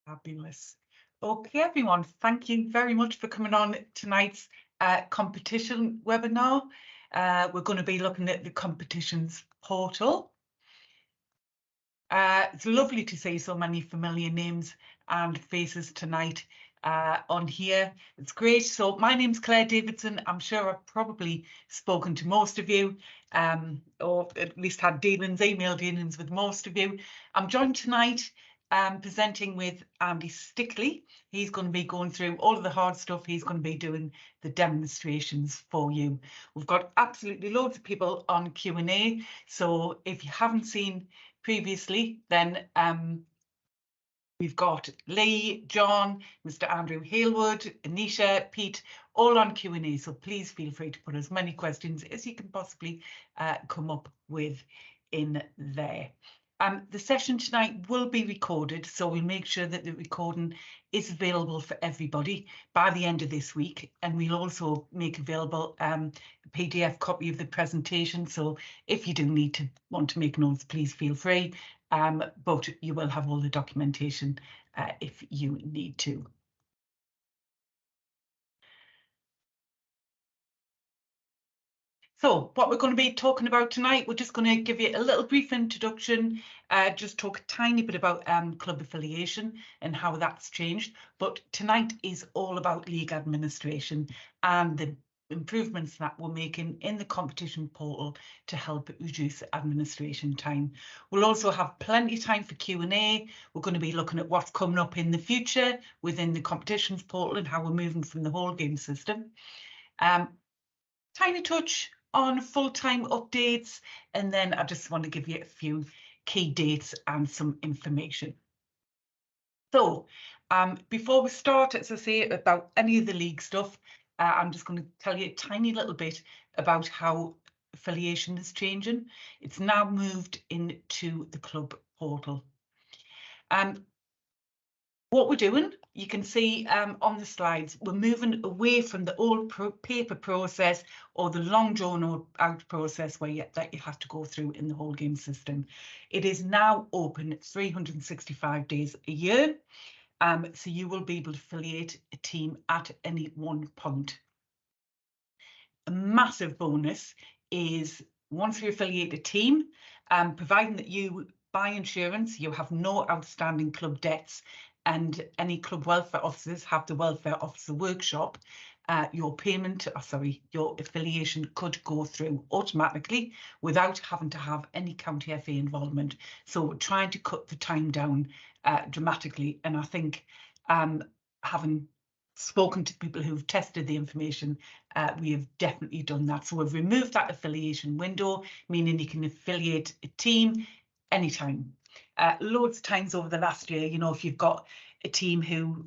Fabulous. Okay, everyone, thank you very much for coming on tonight's competition webinar. We're going to be looking at the competitions portal. It's lovely to see so many familiar names and faces tonight on here. It's great. So my name's Claire Davidson. I'm sure I've probably spoken to most of you, or at least had email dealings with most of you. I'm joined tonight presenting with Andy Stickley. He's going to be going through all of the hard stuff. He's going to be doing the demonstrations for you. We've got absolutely loads of people on Q&A. So if you haven't seen previously, then we've got Lee, John, Mr. Andrew Halewood, Anisha, Pete, all on Q&A. So please feel free to put as many questions as you can possibly come up with in there. The session tonight will be recorded, so we'll make sure that the recording is available for everybody by the end of this week, and we'll also make available a PDF copy of the presentation. So if you do want to make notes, please feel free, but you will have all the documentation if you need to. So what we're going to be talking about tonight, we're just going to give you a little brief introduction, just talk a tiny bit about club affiliation and how that's changed. But tonight is all about league administration and the improvements that we're making in the competition portal to help reduce administration time. We'll also have plenty of time for Q&A. We're going to be looking at what's coming up in the future within the competitions portal and how we're moving from the whole game system. Tiny touch on full-time updates, and then I just want to give you a few key dates and some information. So before we start, as I say, about any of the league stuff, I'm just going to tell you a tiny little bit about how affiliation is changing. It's now moved into the club portal. What we're doing, you can see on the slides, we're moving away from the old paper process or the long drawn out process that you have to go through in the whole game system. It is now open 365 days a year. So you will be able to affiliate a team at any one point. A massive bonus is once you affiliate a team, providing that you buy insurance, you have no outstanding club debts, and any club welfare officers have the welfare officer workshop, your affiliation could go through automatically without having to have any county FA involvement. So we're trying to cut the time down dramatically. And I think having spoken to people who've tested the information, we have definitely done that. So we've removed that affiliation window, meaning you can affiliate a team anytime. Loads of times over the last year, you know, if you've got a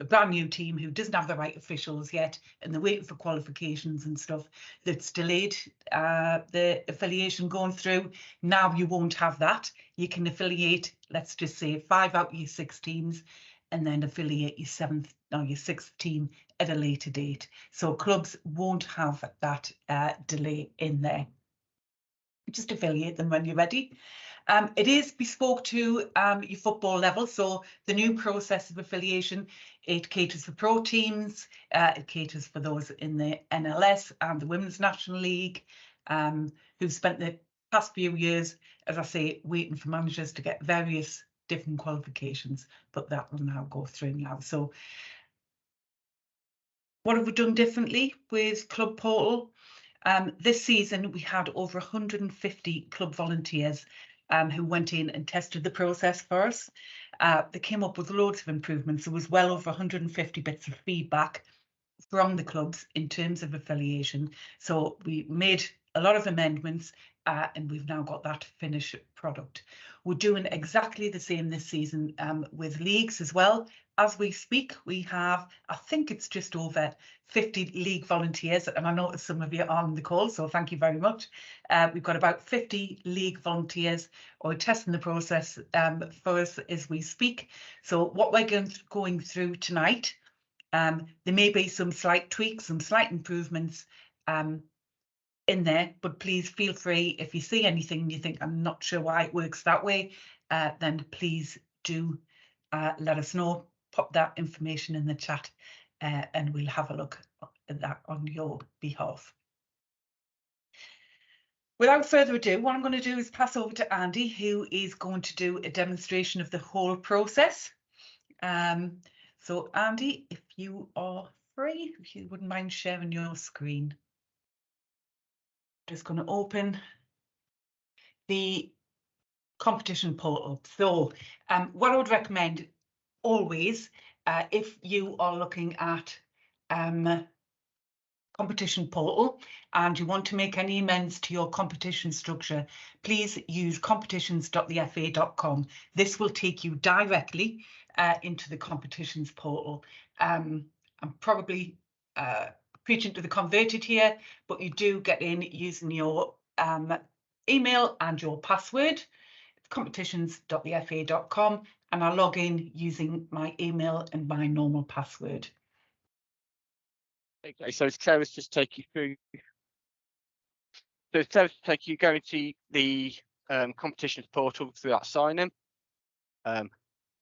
brand new team who doesn't have the right officials yet and they're waiting for qualifications and stuff, that's delayed the affiliation going through. Now you won't have that. You can affiliate, let's just say 5 out of your 6 teams, and then affiliate your 6th team at a later date. So clubs won't have that delay in there. Just affiliate them when you're ready. It is bespoke to your football level. So the new process of affiliation, it caters for pro teams, it caters for those in the NLS and the Women's National League, who've spent the past few years, as I say, waiting for managers to get various different qualifications, but that will now go through now. So what have we done differently with Club Portal? This season, we had over 150 club volunteers who went in and tested the process for us. They came up with loads of improvements. There was well over 150 bits of feedback from the clubs in terms of affiliation. So we made a lot of amendments and we've now got that finished product. We're doing exactly the same this season with leagues as well. As we speak, we have, I think it's just over 50 league volunteers, and I noticed some of you are on the call, so thank you very much. We've got about 50 league volunteers who are testing the process for us as we speak. So what we're going through tonight, there may be some slight tweaks, some slight improvements in there, but please feel free, if you see anything you think I'm not sure why it works that way, then please do let us know. pop that information in the chat and we'll have a look at that on your behalf. Without further ado, what I'm going to do is pass over to Andy, who is going to do a demonstration of the whole process. So Andy, if you are free, if you wouldn't mind sharing your screen. I'm just going to open the competition portal. So what I would recommend always, if you are looking at competition portal and you want to make any amends to your competition structure, please use competitions.thefa.com. This will take you directly into the competitions portal. I'm probably preaching to the converted here, but you do get in using your email and your password, competitions.thefa.com, and I log in using my email and my normal password. Okay, so Claire's just take you through. So Claire's take you going to the competitions portal through that sign in.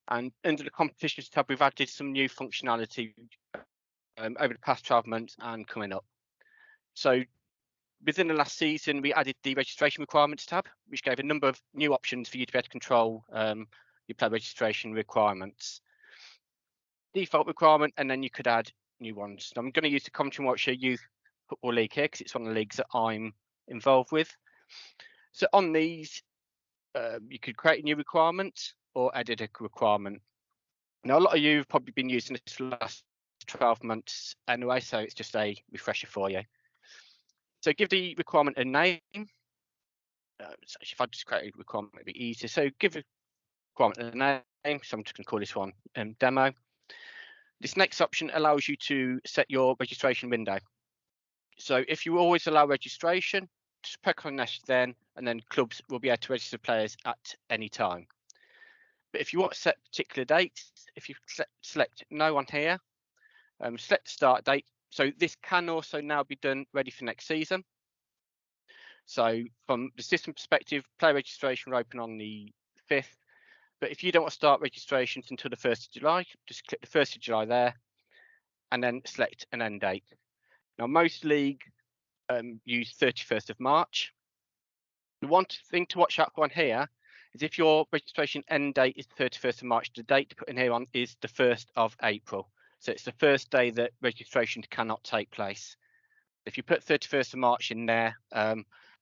And under the competitions tab, we've added some new functionality over the past 12 months and coming up. So within the last season, we added the registration requirements tab, which gave a number of new options for you to be able to control your player registration requirements. Default requirement, and then you could add new ones. I'm going to use the Coventry and Warwickshire Youth Football League here because it's one of the leagues that I'm involved with. So on these, you could create a new requirement or edit a requirement. Now, a lot of you have probably been using this for the last 12 months anyway, so it's just a refresher for you. So give the requirement a name. So if I just create a requirement, it'd be easier. So give a requirement a name. So I'm just going to call this one demo. This next option allows you to set your registration window. So if you always allow registration, just click on this then, and then clubs will be able to register players at any time. But if you want to set particular dates, if you select no on here, select the start date. So this can also now be done ready for next season. So from the system perspective, player registration will open on the 5th. But if you don't want to start registrations until the 1st of July, just click the 1st of July there and then select an end date. Now, most leagues use 31st of March. The one thing to watch out for on here is if your registration end date is 31st of March, the date to put in here on is the 1st of April. So it's the first day that registration cannot take place. If you put 31st of March in there,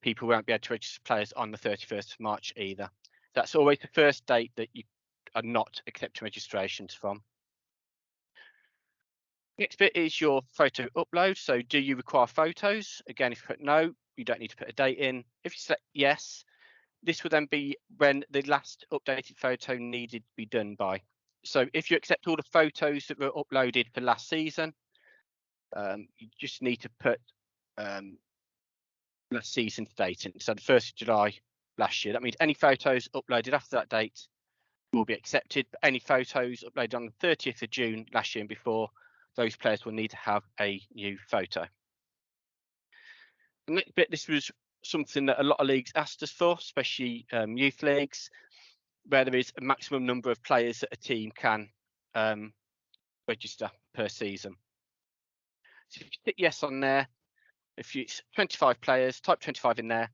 people won't be able to register players on the 31st of March either. That's always the first date that you are not accepting registrations from. Next bit is your photo upload. So do you require photos? Again, if you put no, you don't need to put a date in. If you select yes, this will then be when the last updated photo needed to be done by. So if you accept all the photos that were uploaded for last season, you just need to put last season's date in. So the 1st of July last year. That means any photos uploaded after that date will be accepted. But any photos uploaded on the 30th of June last year and before, those players will need to have a new photo. The next bit, this was something that a lot of leagues asked us for, especially youth leagues, where there is a maximum number of players that a team can register per season. So if you tick yes on there, if it's 25 players, type 25 in there.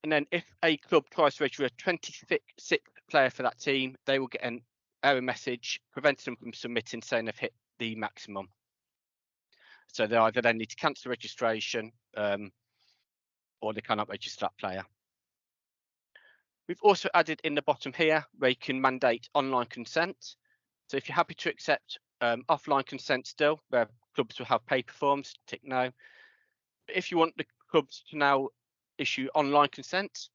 And then if a club tries to register a 26th player for that team, they will get an error message preventing them from submitting, saying they've hit the maximum. So they either then need to cancel registration or they cannot register that player. We've also added in the bottom here where you can mandate online consent. So if you're happy to accept offline consent still, where clubs will have paper forms, tick no. But if you want the clubs to now issue online consent,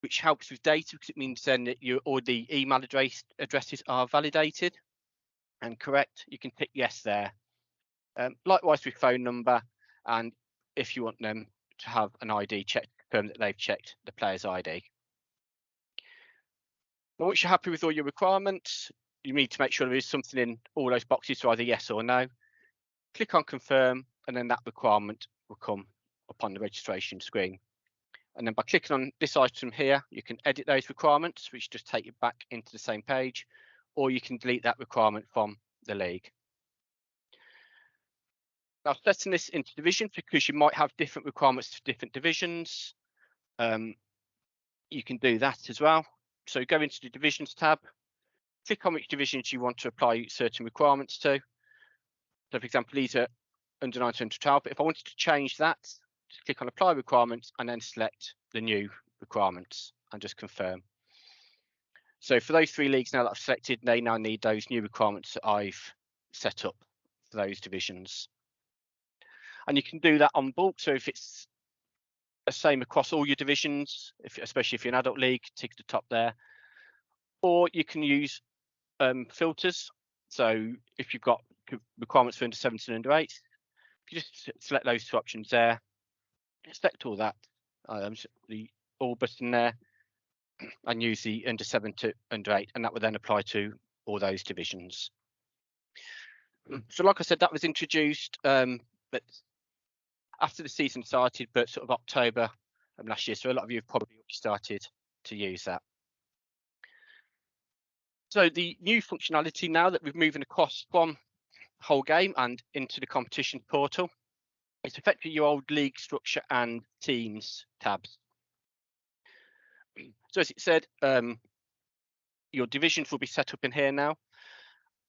which helps with data because it means then that all the email addresses are validated and correct, you can tick yes there. Likewise with phone number, and if you want them to have an ID check to confirm that they've checked the player's ID. Now, once you're happy with all your requirements, you need to make sure there is something in all those boxes, so either yes or no. Click on confirm, and then that requirement will come up on the registration screen. And then by clicking on this item here, you can edit those requirements, which just take you back into the same page, or you can delete that requirement from the league. Now, setting this into divisions, because you might have different requirements for different divisions, you can do that as well. So go into the divisions tab, click on which divisions you want to apply certain requirements to. So for example, these are under 9 to 12, but if I wanted to change that, just click on apply requirements and then select the new requirements and just confirm. So for those 3 leagues now that I've selected, they now need those new requirements that I've set up for those divisions. And you can do that on bulk. So if it's the same across all your divisions, especially if you're an adult league, tick the top there. Or you can use filters. So if you've got requirements for under 17 and under 8, you just select those 2 options there, select all that, the all button there, and use the under 7 to under 8, and that would then apply to all those divisions. So like I said, that was introduced but after the season started, but sort of October of last year. So a lot of you have probably already started to use that. So the new functionality now that we're moving across from whole game and into the competition portal, it's effectively your old league structure and teams tabs. So as it said, your divisions will be set up in here now.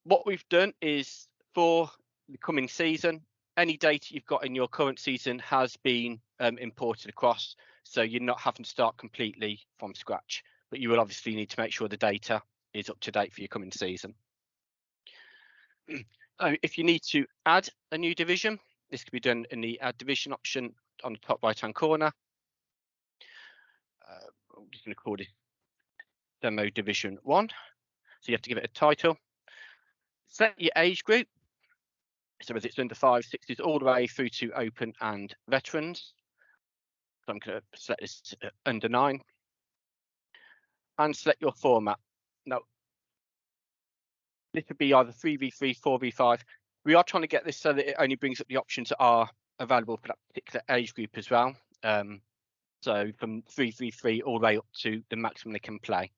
What we've done is for the coming season, any data you've got in your current season has been imported across, so you're not having to start completely from scratch, but you will obviously need to make sure the data is up to date for your coming season. If you need to add a new division, this can be done in the add division option on the top right hand corner. I'm just going to call it demo division 1. So you have to give it a title. Set your age group. So whether it's under 5, 6s, all the way through to open and veterans. So I'm going to select this under 9. And select your format. Now, this would be either 3v3, 4v5. We are trying to get this so that it only brings up the options that are available for that particular age group as well. So from 3v3 all the way up to the maximum they can play,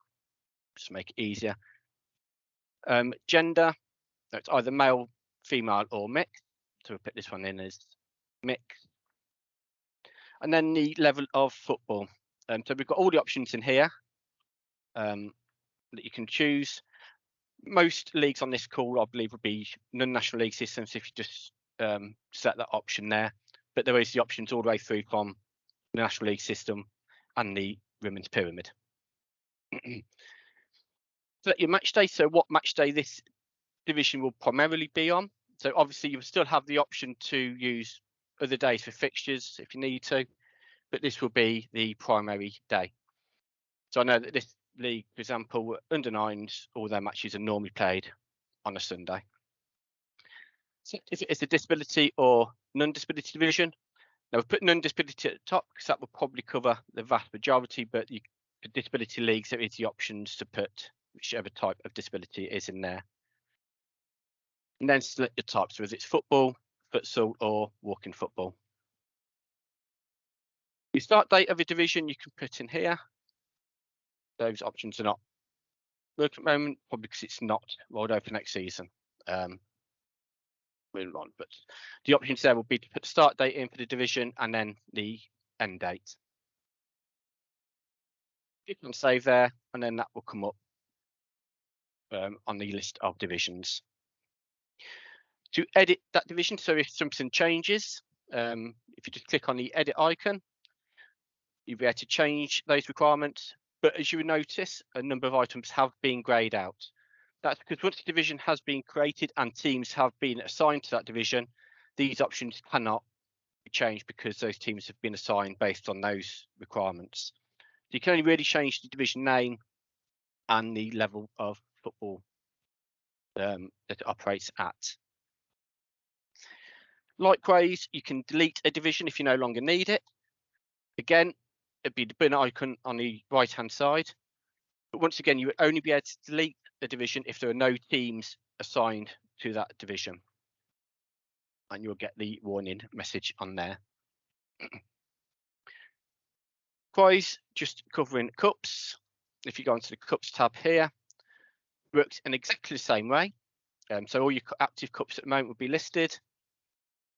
just to make it easier. Gender, it's either male, female, or mixed. So we'll put this one in as mixed. And then the level of football. So we've got all the options in here that you can choose. Most leagues on this call, I believe, would be non-national league systems if you just set that option there. But there is the options all the way through from the National League system and the women's pyramid. Select your match day. So what match day this division will primarily be on. So obviously you will still have the option to use other days for fixtures if you need to, but this will be the primary day. So I know that this league, for example, under 9s, all their matches are normally played on a Sunday. So if it is a disability or non-disability division, now we've put non-disability at the top because that will probably cover the vast majority, but for disability leagues, there is the options to put whichever type of disability is in there. And then select your type, so whether it's football, futsal, or walking football. The start date of a division you can put in here. Those options are not working at the moment, probably because it's not rolled over next season. Moving on, but the options there will be to put the start date in for the division and then the end date. Click on save there, and then that will come up on the list of divisions. To edit that division, so if something changes, if you just click on the edit icon, you'll be able to change those requirements. But as you will notice, a number of items have been greyed out. That's because once the division has been created and teams have been assigned to that division, these options cannot be changed because those teams have been assigned based on those requirements. So you can only really change the division name and the level of football that it operates at. Likewise, you can delete a division if you no longer need it. Again, it'd be the bin icon on the right hand side. But once again, you would only be able to delete a division if there are no teams assigned to that division. And you'll get the warning message on there. Likewise, just covering cups. If you go into the cups tab here, works in exactly the same way. So all your active cups at the moment will be listed.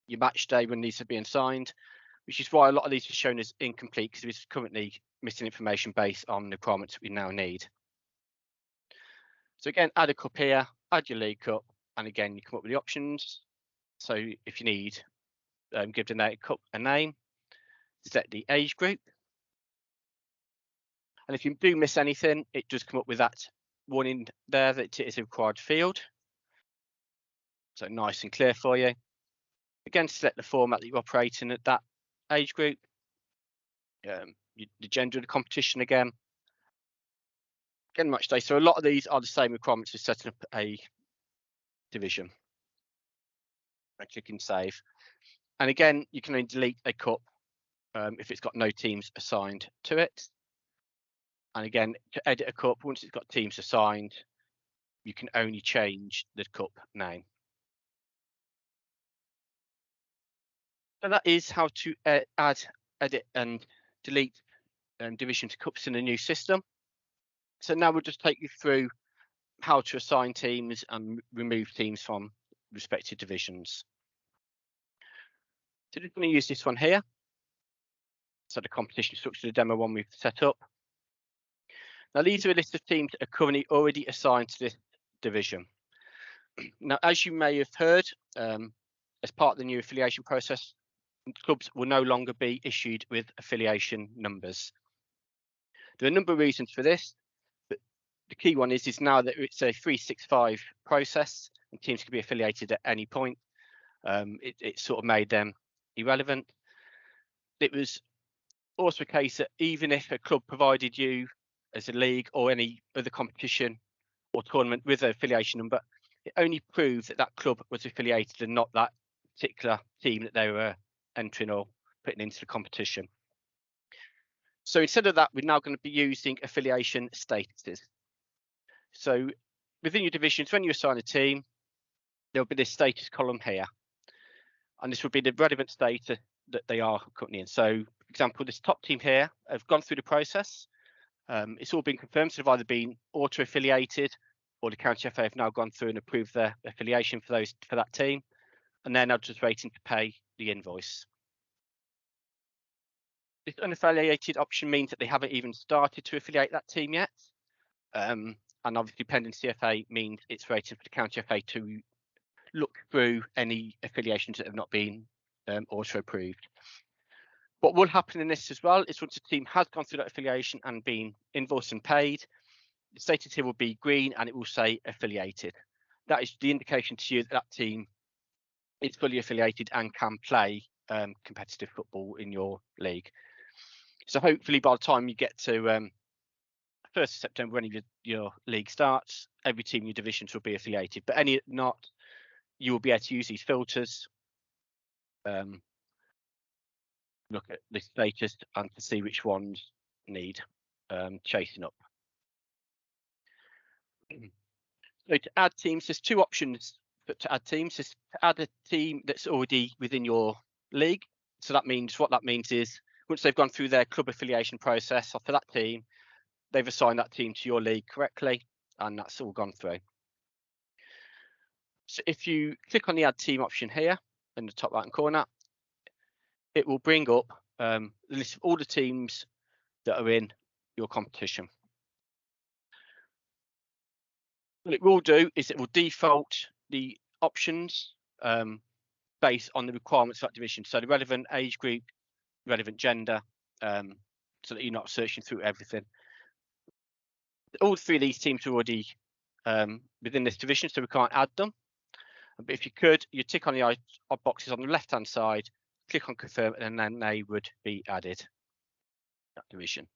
Your match day when these are being signed, which is why a lot of these are shown as incomplete, because it's currently missing information based on the requirements we now need. So again, add a cup here, add your league cup, and again, you come up with the options. So if you need, give the cup a name, set the age group. And if you do miss anything, it does come up with that warning there that it is a required field. So nice and clear for you. Again, select the format that you're operating at that age group. The gender of the competition again. Again, match day. So a lot of these are the same requirements as setting up a division. I click and save. And again, you can only delete a cup if it's got no teams assigned to it. And again, to edit a cup, once it's got teams assigned, you can only change the cup name. So that is how to add, edit and delete division to cups in a new system. So now we'll just take you through how to assign teams and remove teams from respective divisions. So just going to use this one here. So the competition structure, the demo one we've set up. Now these are a list of teams that are currently already assigned to this division. Now, as you may have heard, as part of the new affiliation process, clubs will no longer be issued with affiliation numbers. There are a number of reasons for this, but the key one is now that it's a 365 process and teams can be affiliated at any point. It sort of made them irrelevant. It was also a case that even if a club provided you as a league or any other competition or tournament with an affiliation number, it only proved that that club was affiliated and not that particular team that they were entering or putting into the competition. So instead of that, we're now going to be using affiliation statuses. So within your divisions, when you assign a team, there'll be this status column here. And this will be the relevant status that they are currently in. So, for example, this top team here have gone through the process. It's all been confirmed. So they've either been auto-affiliated or the county FA have now gone through and approved their affiliation for that team. And they're now just waiting to pay the invoice. This unaffiliated option means that they haven't even started to affiliate that team yet. And obviously pending CFA means it's waiting for the county FA to look through any affiliations that have not been auto approved. What will happen in this as well is once the team has gone through that affiliation and been invoiced and paid, the status here will be green and it will say affiliated. That is the indication to you that that team is fully affiliated and can play competitive football in your league. So hopefully by the time you get to 1st of September, when your league starts, every team in your divisions will be affiliated. But any not, you will be able to use these filters, look at the status and to see which ones need chasing up. So to add teams, there's two options. But to add teams is to add a team that's already within your league. So that means what that means is once they've gone through their club affiliation process for that team, they've assigned that team to your league correctly, and that's all gone through. So if you click on the add team option here in the top right hand corner, it will bring up the list of all the teams that are in your competition. What it will do is it will default the options based on the requirements for that division. So the relevant age group, relevant gender, so that you're not searching through everything. All three of these teams are already within this division, so we can't add them. But if you could, you tick on the boxes on the left-hand side, click on confirm, and then they would be added. That division.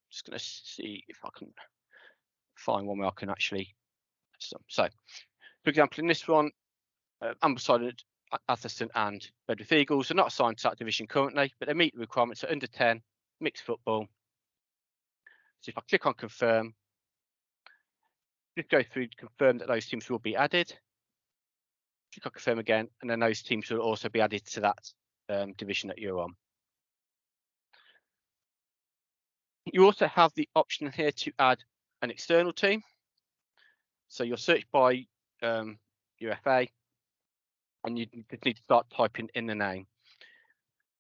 Just going to see if I can find one where I can actually. So, for example, in this one, Ambleside, Atherstone, and Bedworth Eagles are not assigned to that division currently, but they meet the requirements at under 10 mixed football. So if I click on confirm, just go through to confirm that those teams will be added. Click on confirm again, and then those teams will also be added to that division that you're on. You also have the option here to add an external team. So you'll search by UFA, and you just need to start typing in the name.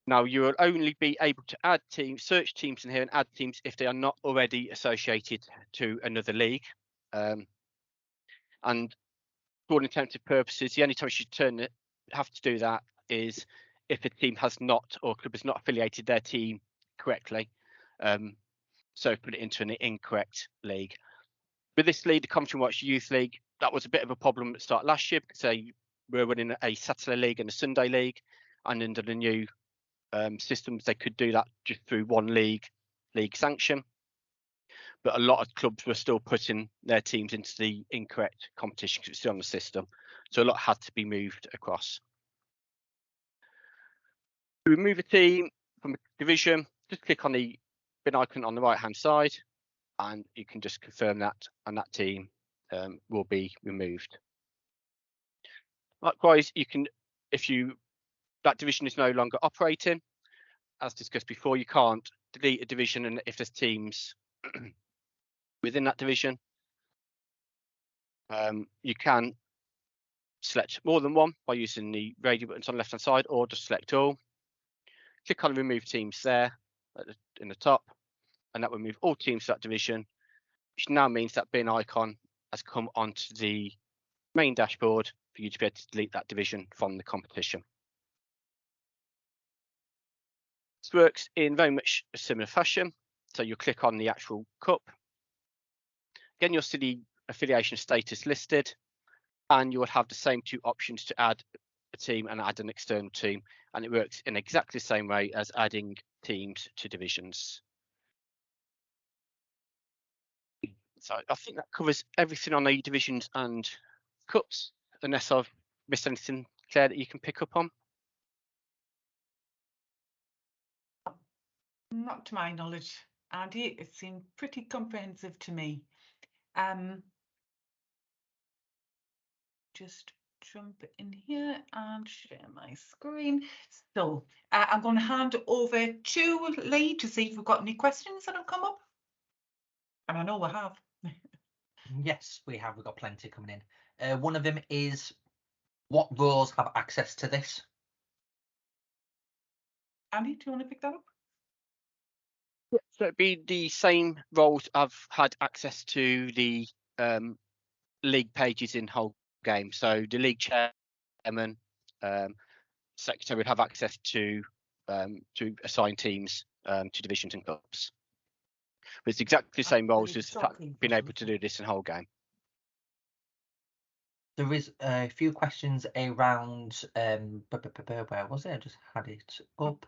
Now, you will only be able to add teams, search teams in here and add teams if they are not already associated to another league. And for all intents and purposes, the only time you have to do that is if a team has not, or club has not affiliated their team correctly. So put it into an incorrect league. With this league, the Coventry Watch Youth League, that was a bit of a problem at the start last year because they were running a Saturday league and a Sunday league, and under the new systems, they could do that just through one league sanction. But a lot of clubs were still putting their teams into the incorrect competition because it's still on the system. So a lot had to be moved across. To remove a team from a division, just click on the bin icon on the right hand side, and you can just confirm that, and that team will be removed. Likewise, you can, if that division is no longer operating, as discussed before, you can't delete a division, and if there's teams within that division, you can select more than one by using the radio buttons on the left hand side, or just select all. Click on remove teams there in the top, and that will remove all teams to that division, which now means that bin icon has come onto the main dashboard for you to be able to delete that division from the competition. This works in very much a similar fashion. So you'll click on the actual cup. Again, you'll see the affiliation status listed, and you will have the same two options to add a team and add an external team. And it works in exactly the same way as adding teams to divisions. So I think that covers everything on the divisions and cups, unless I've missed anything, Claire, that you can pick up on. Not to my knowledge, Andy. It seemed pretty comprehensive to me. Just jump in here and share my screen. So I'm going to hand over to Lee to see if we've got any questions that have come up. And I know we have. Yes, we have. We've got plenty coming in. One of them is, what roles have access to this? Andy, do you want to pick that up? So it'd be the same roles I've had access to the league pages in whole game. So the league chairman, secretary would have access to assign teams to divisions and cups. But it's exactly the same roles as being able to do this in whole game. There is a few questions around where was it? I just had it up.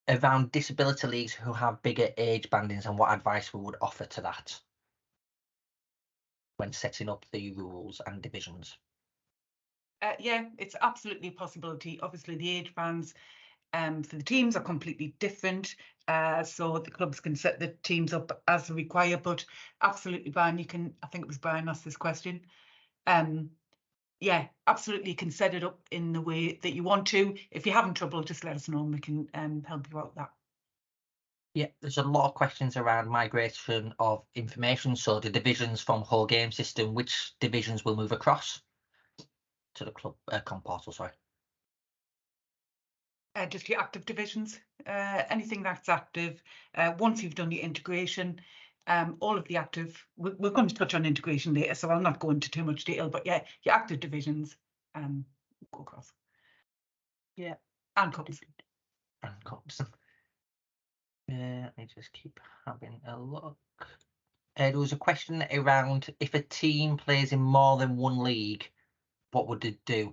Around disability leagues who have bigger age bandings, and what advice we would offer to that when setting up the rules and divisions. Yeah, it's absolutely a possibility. Obviously, the age bands for the teams are completely different, so the clubs can set the teams up as they require. But absolutely, Brian, you can. I think it was Brian asked this question. Yeah, absolutely, you can set it up in the way that you want to. If you're having trouble, just let us know and we can help you out with that. Yeah, there's a lot of questions around migration of information. So the divisions from whole game system, which divisions will move across to the club comp portal? Sorry. Just your active divisions, anything that's active. Once you've done your integration, all of the active, we're going to touch on integration later, so I'll not go into too much detail, but yeah, your active divisions go across. Yeah. And cups. And cups. Let me just keep having a look. There was a question around, if a team plays in more than one league, what would it do?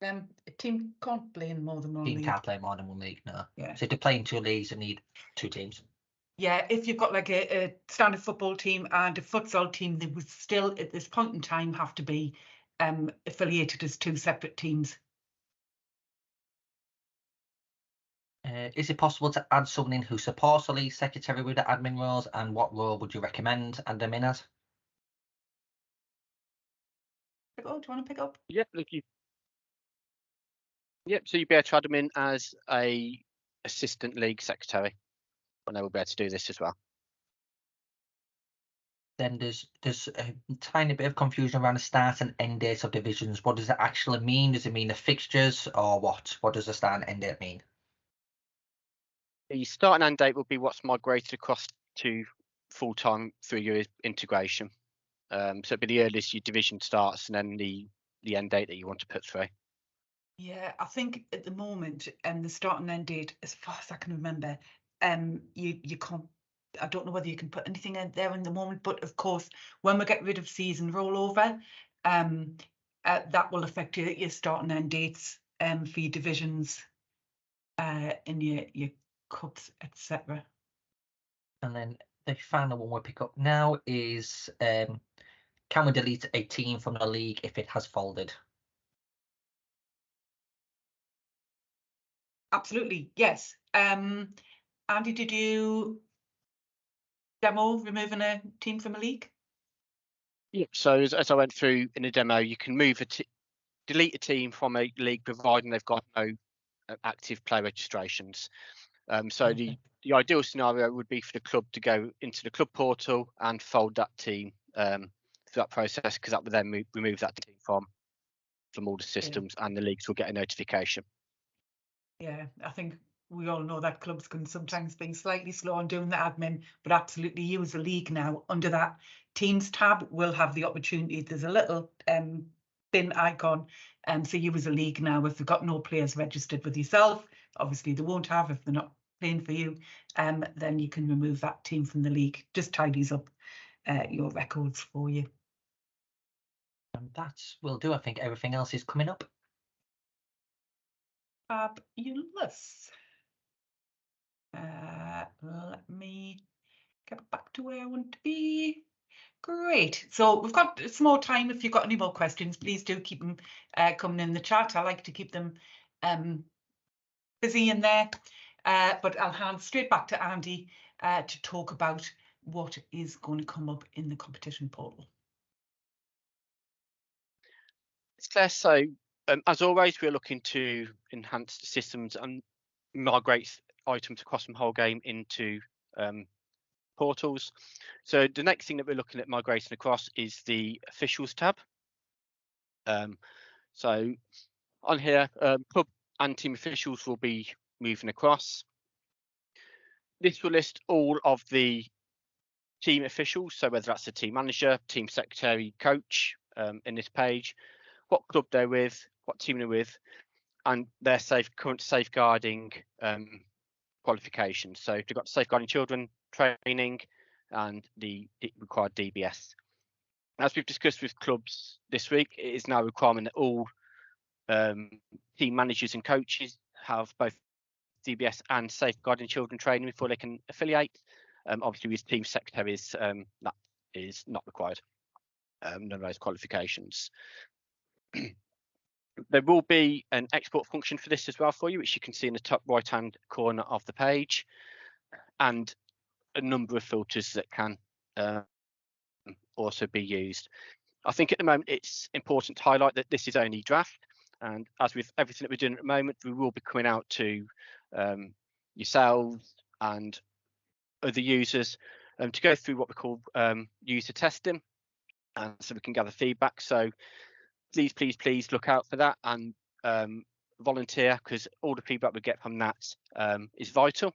A team can't play in more than one league. Team can't play more than one league, no. Yeah. So to play in two leagues, you need two teams. Yeah, if you've got like a standard football team and a futsal team, they would still, at this point in time, have to be affiliated as two separate teams. Is it possible to add someone in who supports the league secretary with the admin roles, and what role would you recommend add them in as? Do you want to pick up? Yep, look, so you'd be able to add them in as a assistant league secretary, and they will be able to do this as well. then there's a tiny bit of confusion around the start and end dates of divisions. What does it actually mean? Does it mean the fixtures or what? What does the start and end date mean? The start and end date will be what's migrated across to full-time through your integration. So it'll be the earliest your division starts and then the end date that you want to put through. Yeah, I think at the moment, the start and end date, as far as I can remember, you can't. I don't know whether you can put anything in there in the moment, but of course, when we get rid of season rollover, that will affect your start and end dates for your divisions, in your cups, etc. And then the final one we'll pick up now is can we delete a team from the league if it has folded? Absolutely, yes. Andy, did you demo removing a team from a league? Yeah. So as I went through in the demo, you can delete a team from a league providing they've got no active player registrations. So the ideal scenario would be for the club to go into the club portal and fold that team through that process, because that would then remove that team from all the systems, and the leagues will get a notification. Yeah, I think we all know that clubs can sometimes be slightly slow on doing the admin, but absolutely you as a league now under that teams tab will have the opportunity. There's a little thin icon, so you as a league now, if you've got no players registered with yourself, obviously they won't have if they're not playing for you, then you can remove that team from the league. Just tidies up your records for you. And that will do. I think everything else is coming up. Fabulous. Let me get back to where I want to be. Great. So we've got some more time. If you've got any more questions, please do keep them coming in the chat. I like to keep them busy in there. But I'll hand straight back to Andy to talk about what is going to come up in the competition portal. It's Claire. So as always, we're looking to enhance the systems and migrate items across from whole game into portals. So the next thing that we're looking at migrating across is the officials tab. So on here, club and team officials will be moving across. This will list all of the team officials, so whether that's the team manager, team secretary, coach, in this page, what club they're with, what team they're with, and their current safeguarding qualifications. So if they've got safeguarding children training and the required DBS. As we've discussed with clubs this week, it is now a requirement that all team managers and coaches have both DBS and safeguarding children training before they can affiliate. Obviously, with team secretaries, that is not required. None of those qualifications. There will be an export function for this as well for you, which you can see in the top right hand corner of the page, and a number of filters that can also be used. I think at the moment it's important to highlight that this is only draft, and as with everything that we're doing at the moment, we will be coming out to yourselves and other users to go through what we call user testing, and so we can gather feedback. So please look out for that and volunteer, because all the feedback we get from that is vital.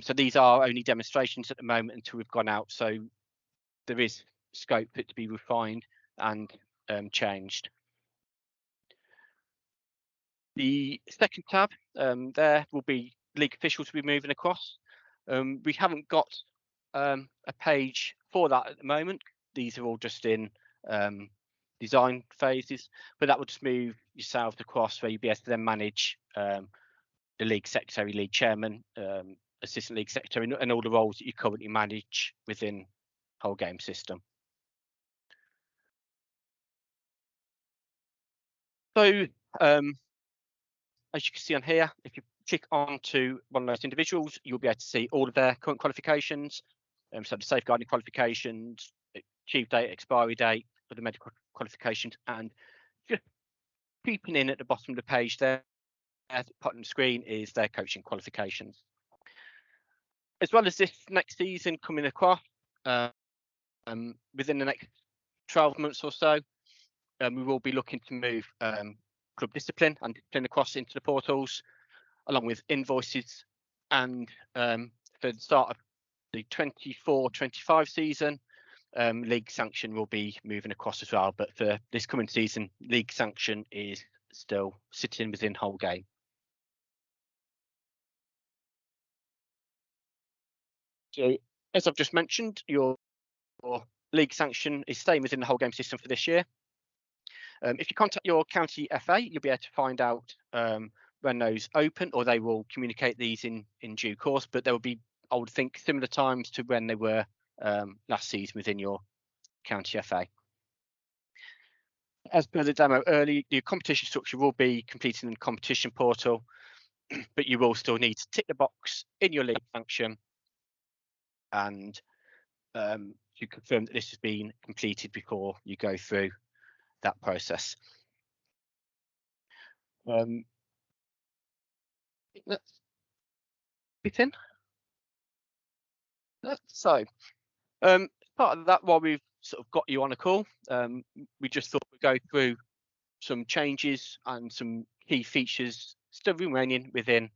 So these are only demonstrations at the moment until we've gone out, so there is scope for it to be refined and changed. The second tab, there will be league officials to be moving across. We haven't got a page for that at the moment. These are all just in design phases, but that will just move yourself across, where you'll be able to then manage the league secretary, league chairman, assistant league secretary, and all the roles that you currently manage within whole game system. So as you can see on here, if you click onto one of those individuals, you'll be able to see all of their current qualifications. So the safeguarding qualifications, achieve date, expiry date for the medical qualifications, and just creeping in at the bottom of the page there, at the bottom of the screen, is their coaching qualifications. As well as this next season coming across, Within the next 12 months or so, we will be looking to move club discipline and discipline across into the portals, along with invoices. And for the start of the 24-25 season, league sanction will be moving across as well. But for this coming season, league sanction is still sitting within whole game. So, as I've just mentioned, your league sanction is staying within the whole game system for this year. If you contact your county FA, you'll be able to find out when those open, or they will communicate these in due course. But there will be, I would think, similar times to when they were last season within your county FA. As per the demo earlier, your competition structure will be completed in the competition portal, but you will still need to tick the box in your league function and to confirm that this has been completed before you go through that process. Let's fit in. So, part of that, while we've sort of got you on a call, we just thought we'd go through some changes and some key features still remaining within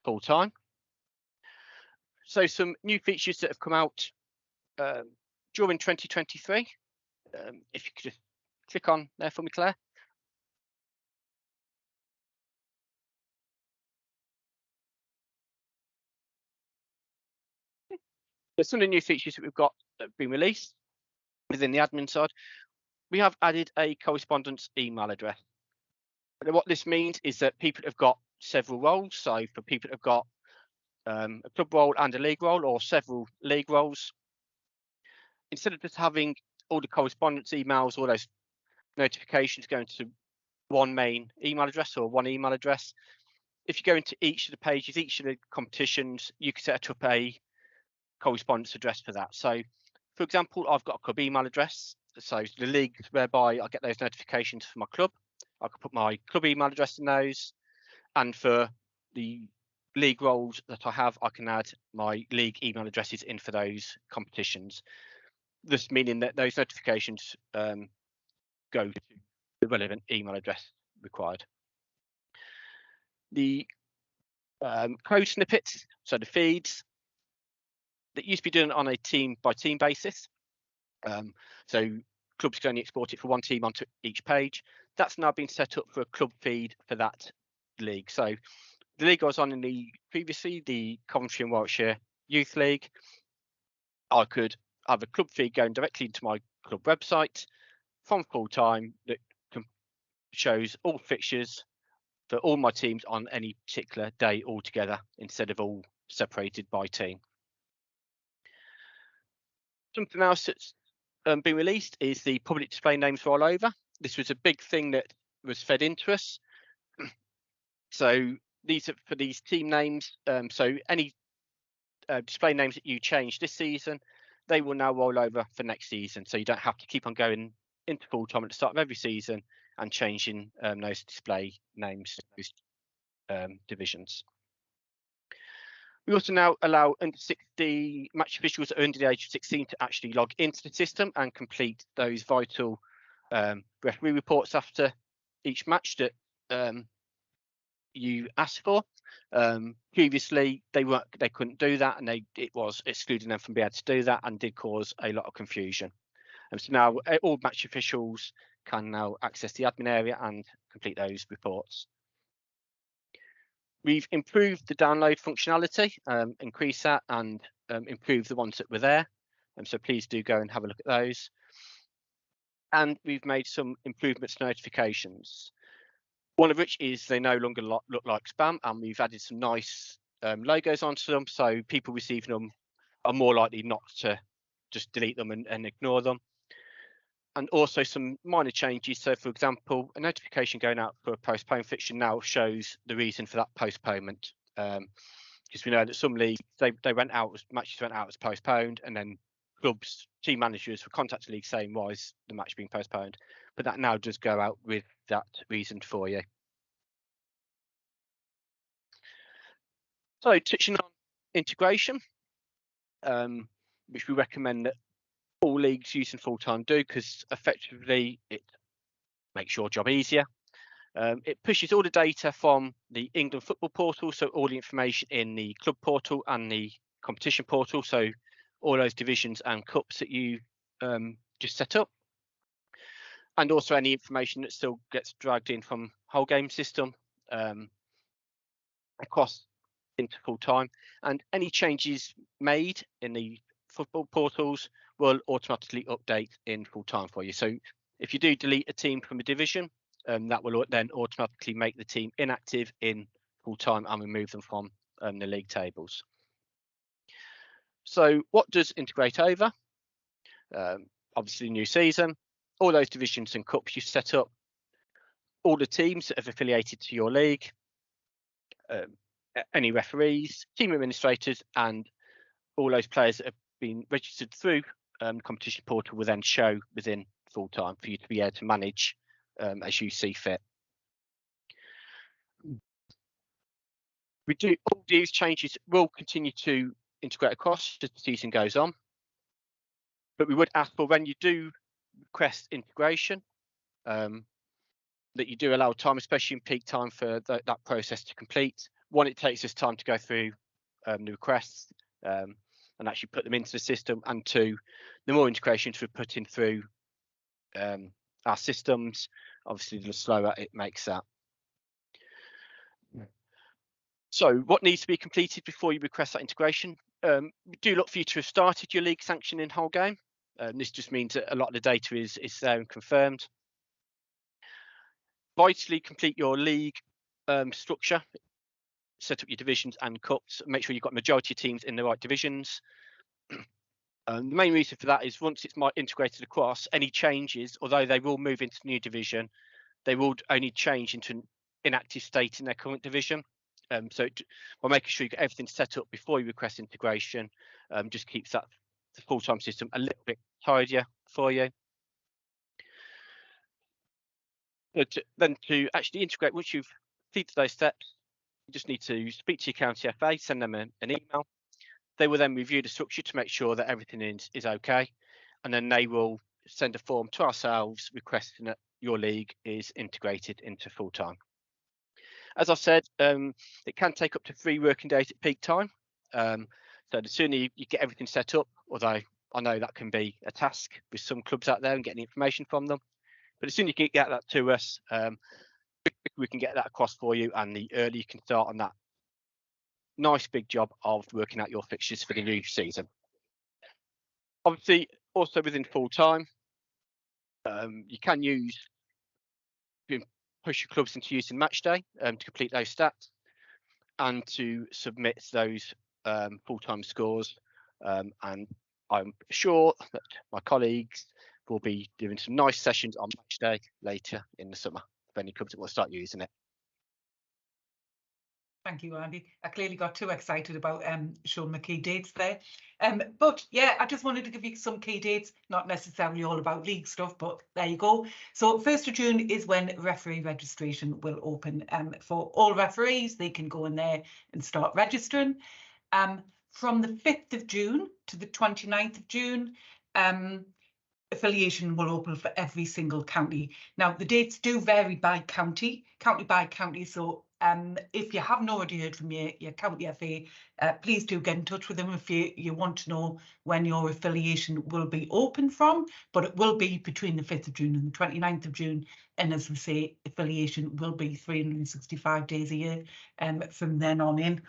full time. So some new features that have come out during 2023. If you could just click on there for me, Claire. There's some of the new features that we've got that have been released within the admin side. We have added a correspondence email address. And what this means is that people have got several roles. So for people that have got a club role and a league role, or several league roles, instead of just having all the correspondence emails, all those notifications going to one main email address or one email address, if you go into each of the pages, each of the competitions, you can set up a correspondence address for that. So, for example, I've got a club email address. So the leagues whereby I get those notifications for my club, I can put my club email address in those. And for the league roles that I have, I can add my league email addresses in for those competitions. This meaning that those notifications go to the relevant email address required. The code snippets, so the feeds, that used to be done on a team by team basis. So clubs can only export it for one team onto each page. That's now been set up for a club feed for that league. So the league I was on previously, the Coventry and Warwickshire Youth League, I could have a club feed going directly into my club website from full time that shows all fixtures for all my teams on any particular day altogether, instead of all separated by team. Something else that's been released is the public display names rollover. This was a big thing that was fed into us. So these are for these team names. So any display names that you change this season, they will now roll over for next season. So you don't have to keep on going into full time at the start of every season and changing those display names, those divisions. We also now allow under 60 match officials that are under the age of 16 to actually log into the system and complete those vital referee reports after each match that you asked for. Previously, they couldn't do that, and it was excluding them from being able to do that, and did cause a lot of confusion. And so now all match officials can now access the admin area and complete those reports. We've improved the download functionality, increased that, and improved the ones that were there. And so please do go and have a look at those. And we've made some improvements to notifications. One of which is they no longer look like spam, and we've added some nice logos onto them, so people receiving them are more likely not to just delete them and ignore them. And also some minor changes. So, for example, a notification going out for a postponed fixture now shows the reason for that postponement. Because we know that some leagues, matches went out as postponed, and then clubs, team managers were contacting the league saying, why is the match being postponed? But that now does go out with that reason for you. So touching on integration, which we recommend that all leagues using full-time do, because effectively it makes your job easier. It pushes all the data from the England football portal, so all the information in the club portal and the competition portal, so all those divisions and cups that you just set up, and also any information that still gets dragged in from whole game system across into full time, and any changes made in the football portals will automatically update in full time for you. So if you do delete a team from a division, that will then automatically make the team inactive in full time and remove them from the league tables. So what does integrate over? Obviously new season, all those divisions and cups you set up, all the teams that have affiliated to your league, any referees, team administrators, and all those players that have been registered through the competition portal will then show within full time for you to be able to manage as you see fit. All these changes will continue to integrate across as the season goes on, but we would ask for, when you do request integration, that you do allow time, especially in peak time, for that process to complete. One, it takes us time to go through the requests and actually put them into the system, and two, the more integrations we're putting through our systems, obviously the slower it makes that. So what needs to be completed before you request that integration? We do look for you to have started your league sanctioning whole game. This just means that a lot of the data is there and confirmed. Vitally complete your league structure, set up your divisions and cups, make sure you've got majority of teams in the right divisions. The main reason for that is once it's integrated across, any changes, although they will move into the new division, they will only change into an inactive state in their current division. So by making sure you get everything set up before you request integration, just keeps that the full-time system a little bit tidier for you. But then to actually integrate, once you've completed those steps, you just need to speak to your county FA, send them an email. They will then review the structure to make sure that everything is okay, and then they will send a form to ourselves requesting that your league is integrated into full time. As I said, it can take up to 3 working days at peak time. So the sooner you get everything set up, although I know that can be a task with some clubs out there and getting information from them, but as soon as you get that to us, we can get that across for you, and the earlier you can start on that nice big job of working out your fixtures for the new season. Obviously, also within full time, you can push your clubs into using match day to complete those stats and to submit those full-time scores. And I'm sure that my colleagues will be doing some nice sessions on match day later in the summer for any clubs that will start using it. Thank you, Andy. I clearly got too excited about showing the key dates there. But yeah, I just wanted to give you some key dates, not necessarily all about league stuff, but there you go. So 1st of June is when referee registration will open for all referees. They can go in there and start registering. From the 5th of June to the 29th of June, affiliation will open for every single county. Now, the dates do vary by county by county. So if you haven't already heard from your county FA, please do get in touch with them if you want to know when your affiliation will be open from. But it will be between the 5th of June and the 29th of June. And as we say, affiliation will be 365 days a year from then on in.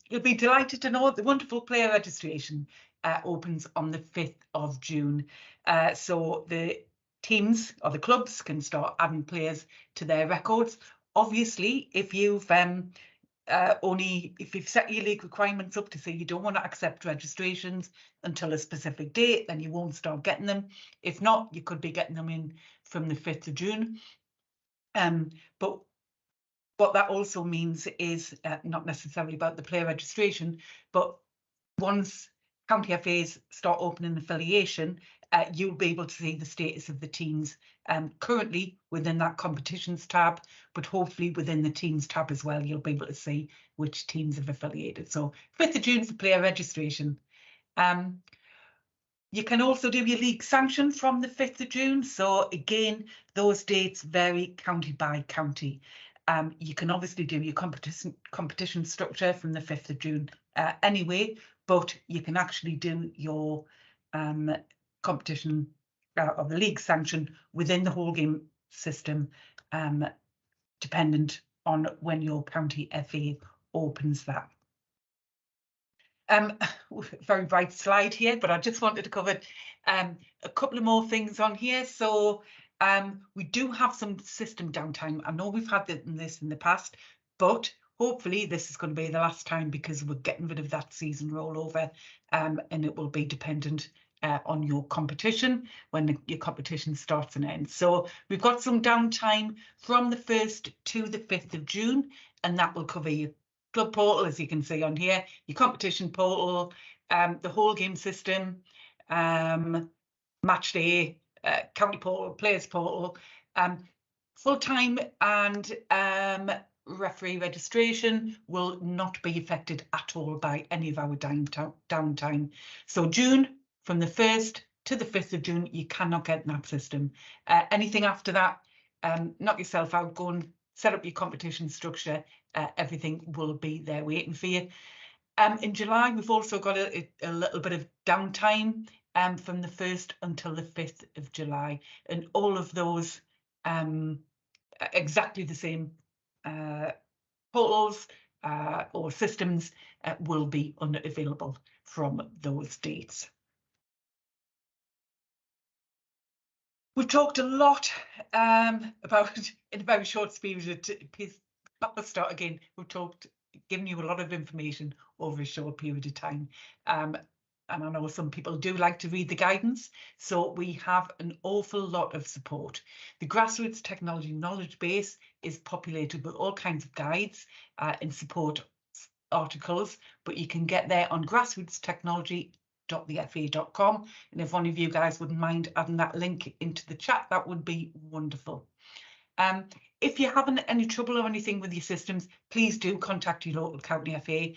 You'll be delighted to know the wonderful player registration opens on the 5th of June. So the teams or the clubs can start adding players to their records. Obviously, if you've set your league requirements up to say you don't want to accept registrations until a specific date, then you won't start getting them. If not, you could be getting them in from the 5th of June. But what that also means is not necessarily about the player registration, but once county FAs start opening affiliation, you'll be able to see the status of the teams currently within that competitions tab, but hopefully within the teams tab as well, you'll be able to see which teams have affiliated. So 5th of June for player registration. You can also do your league sanction from the 5th of June. So again, those dates vary county by county. You can obviously do your competition structure from the 5th of June anyway, but you can actually do your competition or the league sanction within the whole game system, dependent on when your county FA opens that. Very bright slide here, but I just wanted to cover a couple of more things on here. So we do have some system downtime. I know we've had this in the past, but hopefully this is going to be the last time, because we're getting rid of that season rollover, and it will be dependent on your competition, when your competition starts and ends. So we've got some downtime from the 1st to the 5th of June, and that will cover your club portal, as you can see on here, your competition portal, the whole game system, match day, county portal, players portal, full-time and referee registration will not be affected at all by any of our downtime. So June, from the 1st to the 5th of June, you cannot get in that system. Anything after that, knock yourself out, go and set up your competition structure. Everything will be there waiting for you. In July, we've also got a little bit of downtime from the 1st until the 5th of July. And all of those exactly the same portals or systems will be unavailable from those dates. We've talked a lot about, in a very short period of start again, given you a lot of information over a short period of time. And I know some people do like to read the guidance, so we have an awful lot of support. The Grassroots Technology Knowledge Base is populated with all kinds of guides and support articles, but you can get there on grassrootstechnology.thefa.com, and if one of you guys wouldn't mind adding that link into the chat, that would be wonderful. If you're having any trouble or anything with your systems, please do contact your local county FA.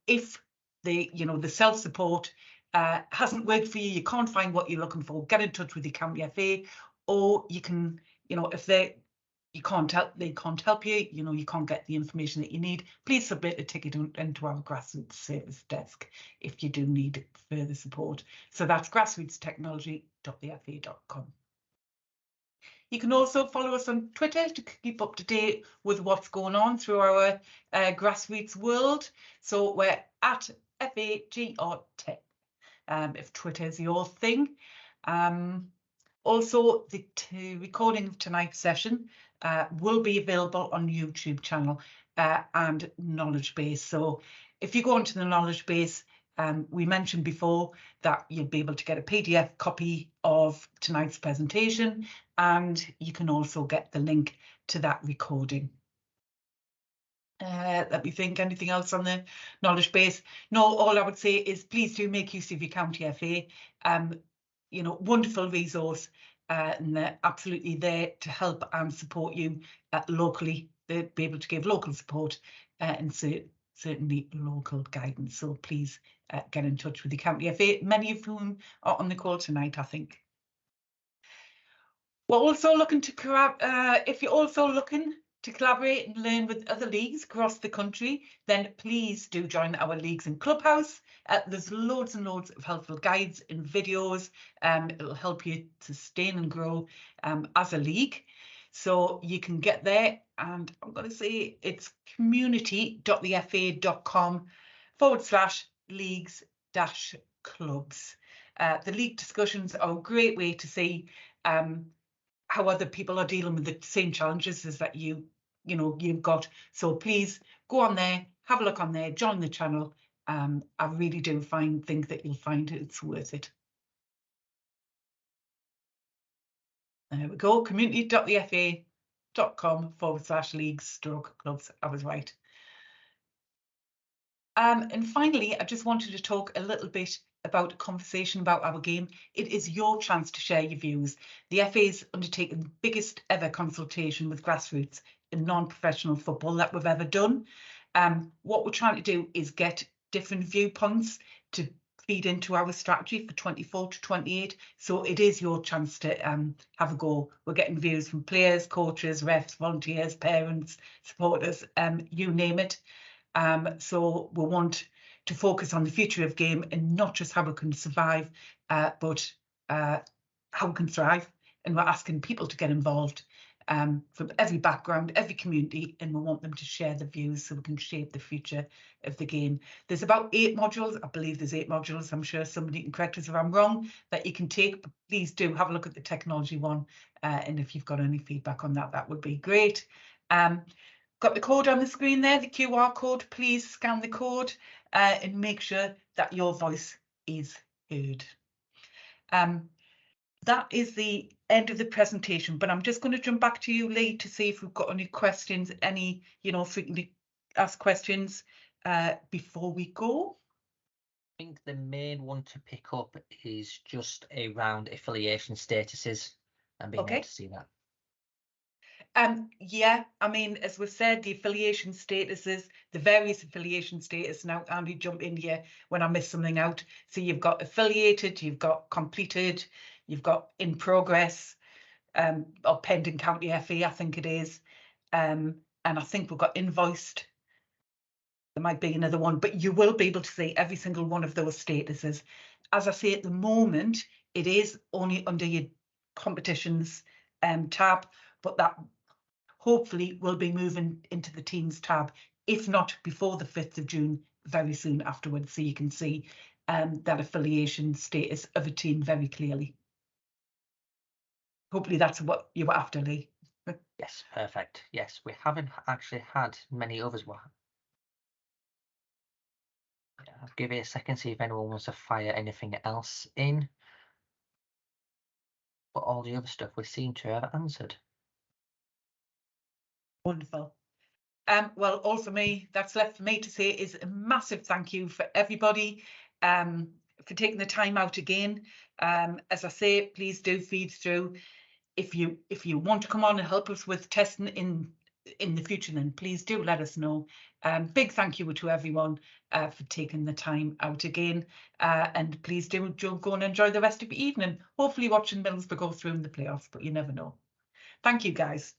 If the self-support hasn't worked for you, you can't find what you're looking for, get in touch with your county FA, or you can, if they can't help you, you can't get the information that you need, please submit a ticket into our grassroots service desk if you do need further support. So that's grassrootstechnology.thefa.com. You can also follow us on Twitter to keep up to date with what's going on through our grassroots world. So we're at FAGRT, if Twitter is your thing. Also, the recording of tonight's session will be available on YouTube channel and Knowledge Base. So if you go onto the Knowledge Base, we mentioned before that you'll be able to get a PDF copy of tonight's presentation, and you can also get the link to that recording. Let me think, anything else on the Knowledge Base? No, all I would say is please do make use of your county FA. Wonderful resource, and they're absolutely there to help and support you locally. They'll be able to give local support and certainly local guidance. So please get in touch with the county FA, many of whom are on the call tonight, I think. We're also looking to if you're also looking to collaborate and learn with other leagues across the country, then please do join our Leagues and Clubhouse. There's loads and loads of helpful guides and videos. It'll help you sustain and grow as a league. So you can get there, and I'm going to say it's community.thefa.com/leagues-clubs. The league discussions are a great way to see how other people are dealing with the same challenges as that you've got. So please go on there, have a look on there, join the channel. I really do think that you'll find it's worth it. There we go, community.thefa.com/leagues-clubs. I was right. And finally, I just wanted to talk a little bit about a conversation about our game. It is your chance to share your views. The FA is undertaking the biggest ever consultation with grassroots in non-professional football that we've ever done. What we're trying to do is get different viewpoints to feed into our strategy for 24 to 28. So it is your chance to have a go. We're getting views from players, coaches, refs, volunteers, parents, supporters, you name it. So we want to focus on the future of game and not just how we can survive, but how we can thrive. And we're asking people to get involved from every background, every community, and we want them to share the views so we can shape the future of the game. There's about 8 modules. I believe there's 8 modules. I'm sure somebody can correct us if I'm wrong, that you can take, but please do have a look at the technology one. And if you've got any feedback on that, that would be great. Got the code on the screen there, the QR code. Please scan the code and make sure that your voice is heard. That is the end of the presentation, but I'm just going to jump back to you, Lee, to see if we've got any questions, any, frequently asked questions before we go. I think the main one to pick up is just around affiliation statuses and being able to see that. Yeah, I mean, as we've said, the affiliation statuses, the various affiliation status. Now, Andy, jump in here when I miss something out. So you've got affiliated, you've got completed, you've got in progress, or pending county FE, I think it is. And I think we've got invoiced. There might be another one, but you will be able to see every single one of those statuses. As I say, at the moment, it is only under your competitions tab, but that hopefully will be moving into the teams tab, if not before the 5th of June, very soon afterwards, so you can see that affiliation status of a team very clearly. Hopefully that's what you were after, Lee. Yes, perfect. Yes, we haven't actually had many others. I'll give it a second, see if anyone wants to fire anything else in. But all the other stuff we seem to have answered. Wonderful. Well, all for me, that's left for me to say is a massive thank you for everybody for taking the time out again. As I say, please do feed through. If you want to come on and help us with testing in the future, then please do let us know. Big thank you to everyone for taking the time out again. And please do go and enjoy the rest of the evening. Hopefully watching Middlesbrough go through in the playoffs, but you never know. Thank you, guys.